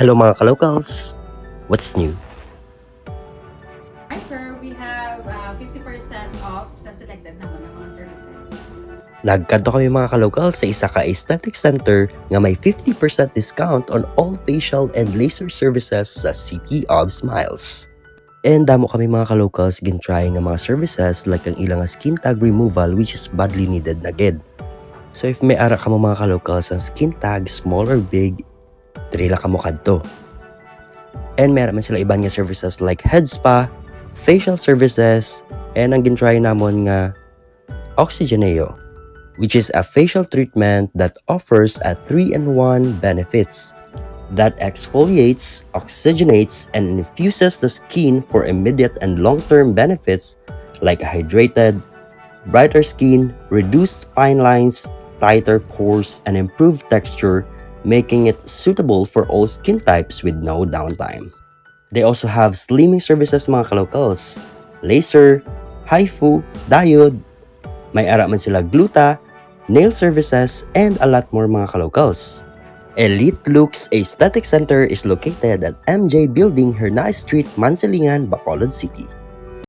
Hello mga ka-locals! What's new? Hi sir, we have 50% off sa selected naman ng mga services. Nagkanto kami mga ka-locals sa isa ka aesthetic center nga may 50% discount on all facial and laser services sa City of Smiles. And damo kami mga ka-locals gin-try nga mga services like ang ilang skin tag removal which is badly needed na gid. So if may ara ka mo mga ka-locals ang skin tag small or big, trila ka mo kadto. And meron man sila ibang nga services like head spa, facial services, and ang gin-try namon nga Oxygeneo, which is a facial treatment that offers a 3-in-1 benefits that exfoliates, oxygenates, and infuses the skin for immediate and long-term benefits like hydrated, brighter skin, reduced fine lines, tighter pores, and improved texture, making it suitable for all skin types with no downtime. They also have slimming services mga ka-locals, laser, HIFU, diode, may ara man sila gluta, nail services, and a lot more mga ka-locals. Elite Looks Aesthetic Center is located at MJ Building, Hernay Street, Mansilingan, Bacolod City.